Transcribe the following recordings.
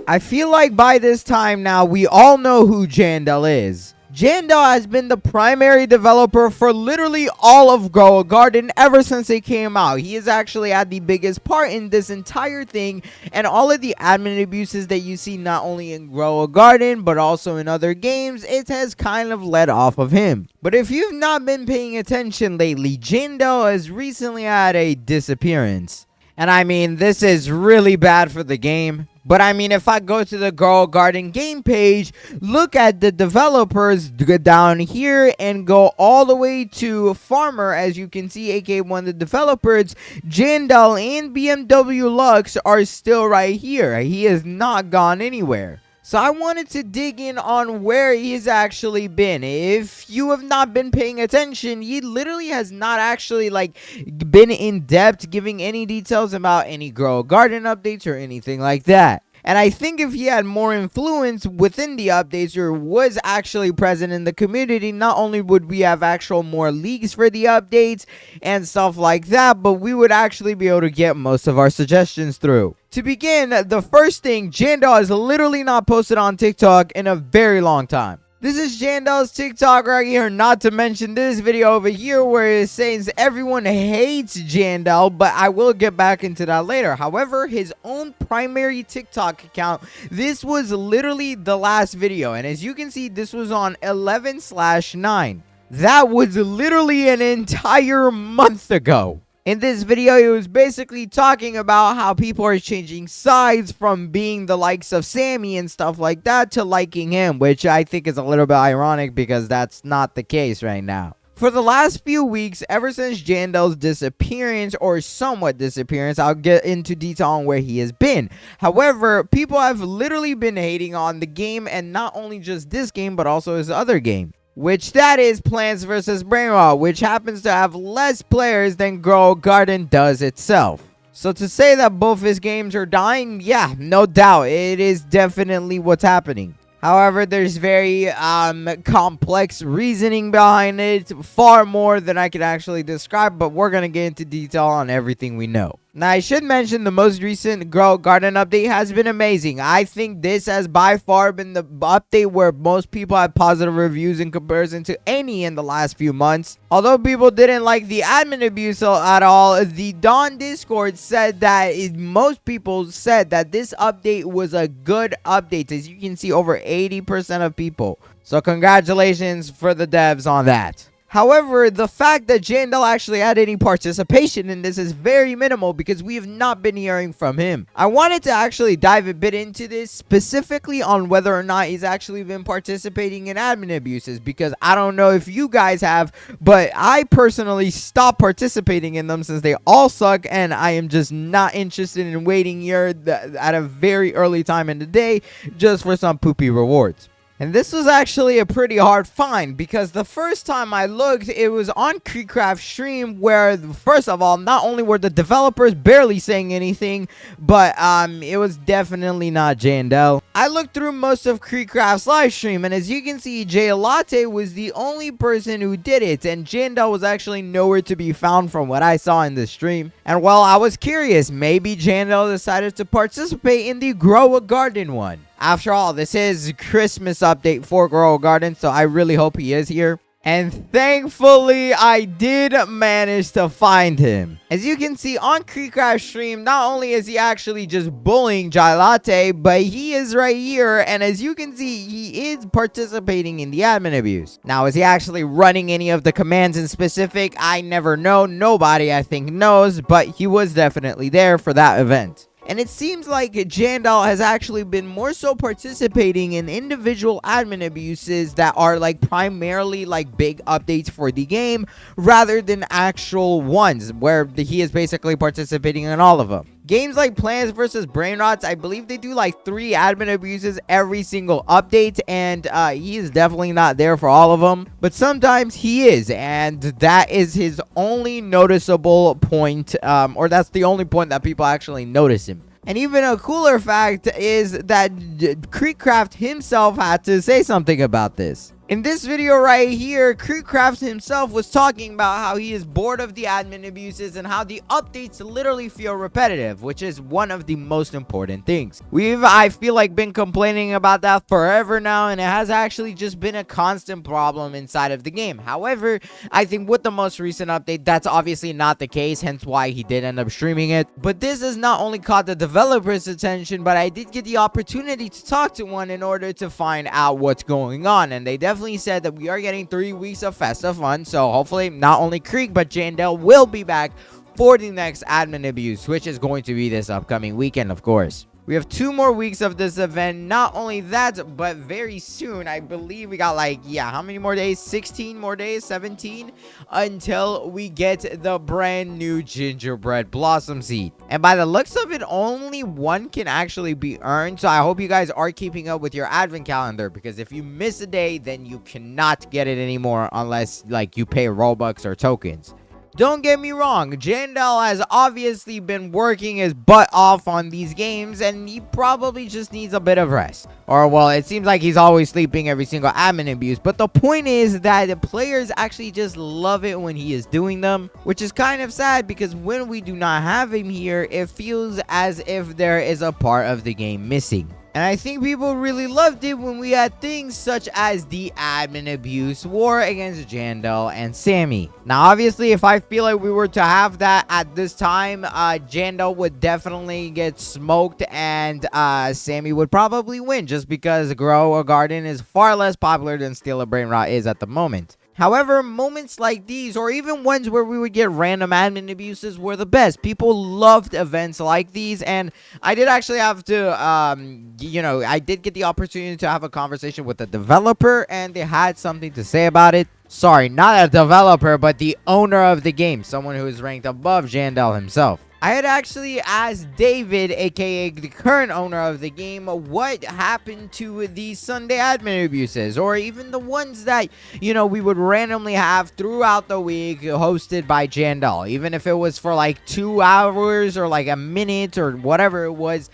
I feel like by this time now, we all know who Jandel is. Jandel has been the primary developer for literally all of Grow a Garden ever since it came out. He has actually had the biggest part in this entire thing, and all of the admin abuses that you see not only in Grow a Garden but also in other games, it has kind of led off of him. But if you've not been paying attention lately, Jandel has recently had a disappearance. And I mean, this is really bad for the game. But I mean, if I go to the Grow a Garden game page, look at the developers down here and go all the way to Farmer, as you can see, aka one of the developers, Jandel and BMW Lux are still right here. He has not gone anywhere. So I wanted to dig in on where he's actually been. If you have not been paying attention, he literally has not actually been in depth giving any details about any Grow a Garden updates or anything like that. And I think if he had more influence within the updates or was actually present in the community, not only would we have actual more leaks for the updates and stuff like that, but we would actually be able to get most of our suggestions through. To begin, the first thing, Jandel has literally not posted on TikTok in a very long time. This is Jandel's TikTok right here, not to mention this video over here where it says everyone hates Jandel, but I will get back into that later. However, his own primary TikTok account, this was literally the last video, and as you can see, this was on 11/9. That was literally an entire month ago. In this video, he was basically talking about how people are changing sides from being the likes of Sammy and stuff like that to liking him, which I think is a little bit ironic because that's not the case right now. For the last few weeks, ever since Jandel's disappearance or somewhat disappearance, I'll get into detail on where he has been. However, people have literally been hating on the game, and not only just this game, but also his other game, which that is Plants vs. Brainrot, which happens to have less players than Grow a Garden does itself. So to say that both his games are dying, yeah, no doubt, it is definitely what's happening. However, there's very complex reasoning behind it, far more than I can actually describe, but we're going to get into detail on everything we know. Now, I should mention the most recent Grow a Garden update has been amazing. I think this has by far been the update where most people have positive reviews in comparison to any in the last few months. Although people didn't like the admin abuse at all, the Dawn Discord said that most people said that this update was a good update. As you can see, over 80% of people. So congratulations for the devs on that. However, the fact that Jandel actually had any participation in this is very minimal because we have not been hearing from him. I wanted to actually dive a bit into this, specifically on whether or not he's actually been participating in admin abuses, because I don't know if you guys have, but I personally stopped participating in them since they all suck, and I am just not interested in waiting here at a very early time in the day just for some poopy rewards. And this was actually a pretty hard find because the first time I looked, it was on Creekcraft's stream where, first of all, not only were the developers barely saying anything, but it was definitely not Jandel. I looked through most of Creekcraft's live stream, and as you can see, Jay Latte was the only person who did it, and Jandel was actually nowhere to be found from what I saw in the stream. And well, I was curious, maybe Jandel decided to participate in the Grow a Garden one. After all, this is Christmas update for Grow a Garden, so I really hope he is here. And thankfully, I did manage to find him. As you can see on Creekcraft's stream, not only is he actually just bullying Jai Latte, but he is right here. And as you can see, he is participating in the admin abuse. Now, is he actually running any of the commands in specific? I never know. Nobody, I think, knows, but he was definitely there for that event. And it seems like Jandel has actually been more so participating in individual admin abuses that are primarily big updates for the game rather than actual ones where he is basically participating in all of them. Games like Plants vs. Brainrots, I believe they do 3 admin abuses every single update, and he is definitely not there for all of them, but sometimes he is, and that is his only noticeable point, or that's the only point that people actually notice him. And even a cooler fact is that Creekcraft himself had to say something about this. In this video right here, Creekcraft himself was talking about how he is bored of the admin abuses and how the updates literally feel repetitive, which is one of the most important things. I feel like, been complaining about that forever now, and it has actually just been a constant problem inside of the game. However, I think with the most recent update, that's obviously not the case, hence why he did end up streaming it. But this has not only caught the developers' attention, but I did get the opportunity to talk to one in order to find out what's going on, and they definitely said that we are getting 3 weeks of festive fun, so hopefully not only Creek but Jandel will be back for the next admin abuse, which is going to be this upcoming weekend, of course. We have 2 more weeks of this event. Not only that, but very soon, I believe we got how many more days? 16 more days, 17, until we get the brand new gingerbread blossom seed. And by the looks of it, only one can actually be earned. So I hope you guys are keeping up with your advent calendar, because if you miss a day, then you cannot get it anymore unless you pay Robux or tokens. Don't get me wrong, Jandel has obviously been working his butt off on these games, and he probably just needs a bit of rest. Or, well, it seems like he's always sleeping every single admin abuse. But the point is that the players actually just love it when he is doing them, which is kind of sad, because when we do not have him here, it feels as if there is a part of the game missing. And I think people really loved it when we had things such as the admin abuse war against Jandel and Sammy. Now, obviously, if I feel like we were to have that at this time, Jandel would definitely get smoked and Sammy would probably win, just because Grow a Garden is far less popular than Steal a Brain Rot is at the moment. However, moments like these, or even ones where we would get random admin abuses, were the best. People loved events like these, and I did actually have to, I did get the opportunity to have a conversation with the developer, and they had something to say about it. Sorry, not a developer, but the owner of the game, someone who is ranked above Jandel himself. I had actually asked David, aka the current owner of the game, what happened to the Sunday admin abuses, or even the ones that, we would randomly have throughout the week hosted by Jandel. Even if it was for 2 hours or a minute or whatever it was,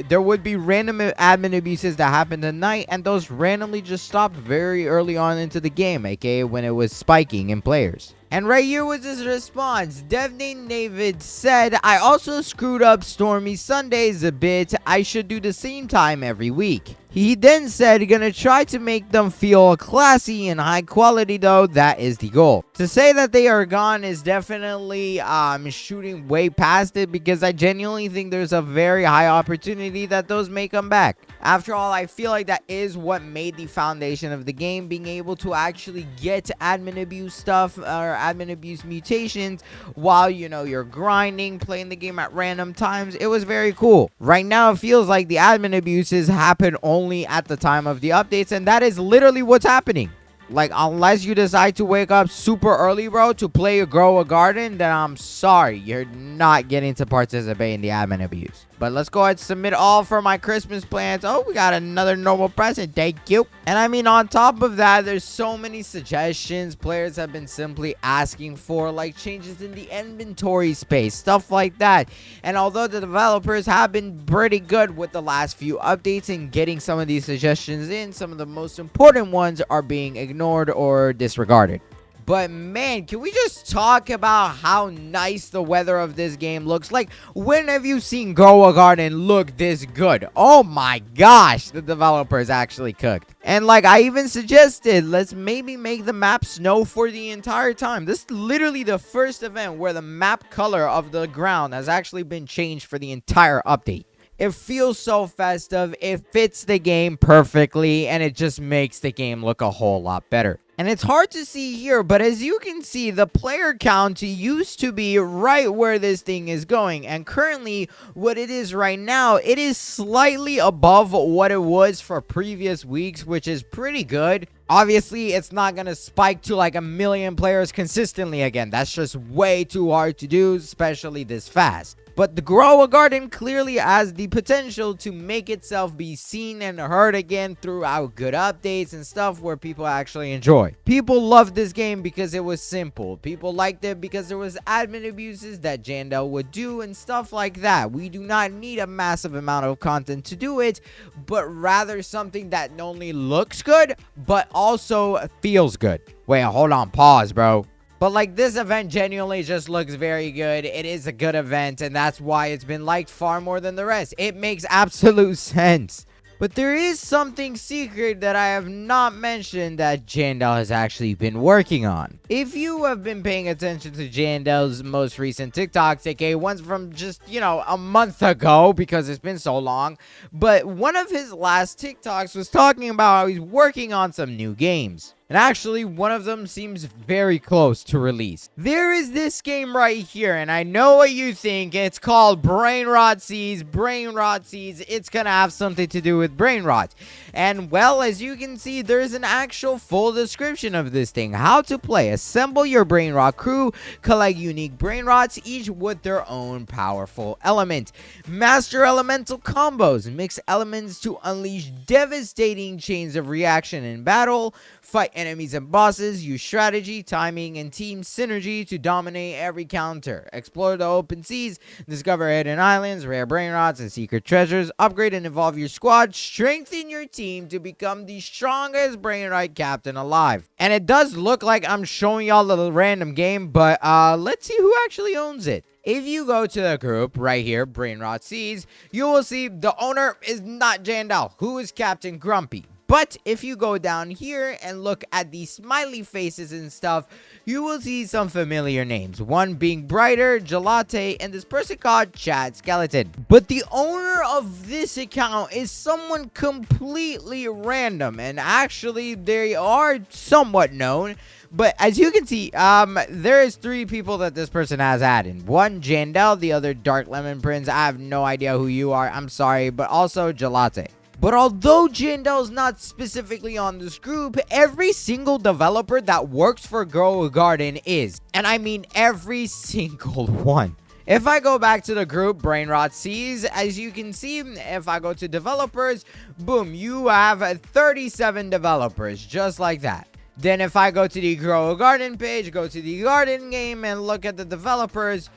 there would be random admin abuses that happened at night, and those randomly just stopped very early on into the game, aka when it was spiking in players. And right here was his response. Devnate David said, "I also screwed up Stormy Sundays a bit. I should do the same time every week." He then said, "Gonna try to make them feel classy and high quality though, that is the goal." To say that they are gone is definitely shooting way past it, because I genuinely think there's a very high opportunity that those may come back. After all, I feel like that is what made the foundation of the game, being able to actually get admin abuse stuff or admin abuse mutations while you're grinding, playing the game at random times. It was very cool. Right now it feels like the admin abuses happen only at the time of the updates, and that is literally what's happening. Unless you decide to wake up super early, bro, to play Grow a Garden, then I'm sorry, you're not getting to participate in the admin abuse. But let's go ahead and submit all for my Christmas plans. Oh, we got another normal present. Thank you. And I mean, on top of that, there's so many suggestions players have been simply asking for, like changes in the inventory space, stuff like that. And although the developers have been pretty good with the last few updates and getting some of these suggestions in, some of the most important ones are being ignored or disregarded. But man, can we just talk about how nice the weather of this game looks? Like, when have you seen Grow a Garden look this good? Oh my gosh, the developers actually cooked. And like I even suggested, let's maybe make the map snow for the entire time. This is literally the first event where the map color of the ground has actually been changed for the entire update. It feels so festive, it fits the game perfectly, and it just makes the game look a whole lot better. And it's hard to see here, but as you can see, the player count used to be right where this thing is going. And currently, what it is right now, it is slightly above what it was for previous weeks, which is pretty good. Obviously, it's not going to spike to like 1 million players consistently again. That's just way too hard to do, especially this fast. But the Grow a Garden clearly has the potential to make itself be seen and heard again throughout good updates and stuff where people actually enjoy. People loved this game because it was simple. People liked it because there was admin abuses that Jandel would do and stuff like that. We do not need a massive amount of content to do it, but rather something that not only looks good, but also feels good. Wait, hold on, pause, bro. But like, this event genuinely just looks very good. It is a good event, and that's why it's been liked far more than the rest. It makes absolute sense. But there is something secret that I have not mentioned that Jandel has actually been working on. If you have been paying attention to Jandel's most recent TikToks, aka ones from just, a month ago, because it's been so long, but one of his last TikToks was talking about how he's working on some new games. And actually, one of them seems very close to release. There is this game right here, and I know what you think. It's called Brain Rot Seeds. Brain Rot Seeds. It's gonna have something to do with brain rot. And well, as you can see, there's an actual full description of this thing. How to play. Assemble your brain rot crew. Collect unique brain rots, each with their own powerful element. Master elemental combos. Mix elements to unleash devastating chains of reaction in battle. Fight enemies and bosses, use strategy, timing, and team synergy to dominate every counter. Explore the open seas, discover hidden islands, rare brain rots, and secret treasures. Upgrade and evolve your squad. Strengthen your team to become the strongest brain rot captain alive. And it does look like I'm showing y'all a random game, but let's see who actually owns it. If you go to the group right here, Brain Rot Seeds, you will see the owner is not Jandel, who is Captain Grumpy. But if you go down here and look at the smiley faces and stuff, you will see some familiar names. One being Brighter, Gelate, and this person called Chad Skeleton. But the owner of this account is someone completely random. And actually, they are somewhat known. But as you can see, there is 3 people that this person has added. One, Jandel, the other, Dark Lemon Prince. I have no idea who you are. I'm sorry. But also, Gelate. But although Jandel's not specifically on this group, every single developer that works for Grow a Garden is. And I mean every single one. If I go back to the group, Brain Rot Seeds, as you can see, if I go to developers, boom, you have 37 developers, just like that. Then if I go to the Grow a Garden page, go to the garden game and look at the developers.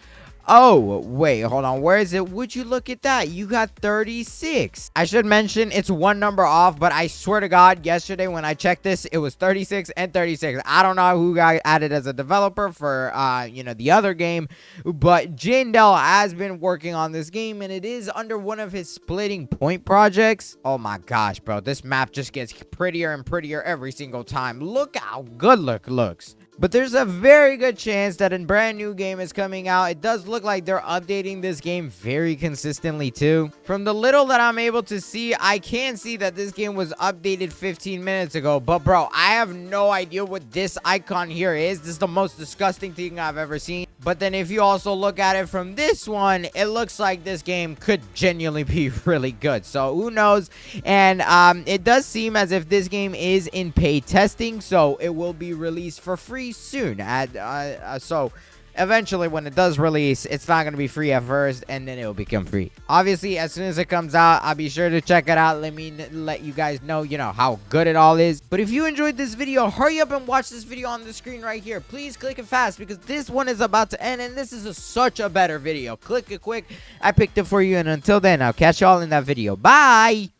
Oh, wait, hold on. Where is it? Would you look at that? You got 36. I should mention it's one number off, but I swear to God, yesterday when I checked this, it was 36 and 36. I don't know who got added as a developer for, the other game, but Jandel has been working on this game, and it is under one of his splitting point projects. Oh my gosh, bro. This map just gets prettier and prettier every single time. Look how good it looks. But there's a very good chance that a brand new game is coming out. It does look like they're updating this game very consistently too. From the little that I'm able to see, I can see that this game was updated 15 minutes ago. But bro, I have no idea what this icon here is. This is the most disgusting thing I've ever seen. But then if you also look at it from this one, it looks like this game could genuinely be really good. So who knows? And it does seem as if this game is in paid testing, so it will be released for free soon. So eventually when it does release, it's not going to be free at first, and then it will become free. Obviously, as soon as it comes out, I'll be sure to check it out. Let you guys know, how good it all is. But if you enjoyed this video, hurry up and watch this video on the screen right here. Please click it fast because this one is about to end, and this is such a better video. Click it quick. I picked it for you, and until then, I'll catch y'all in that video. Bye!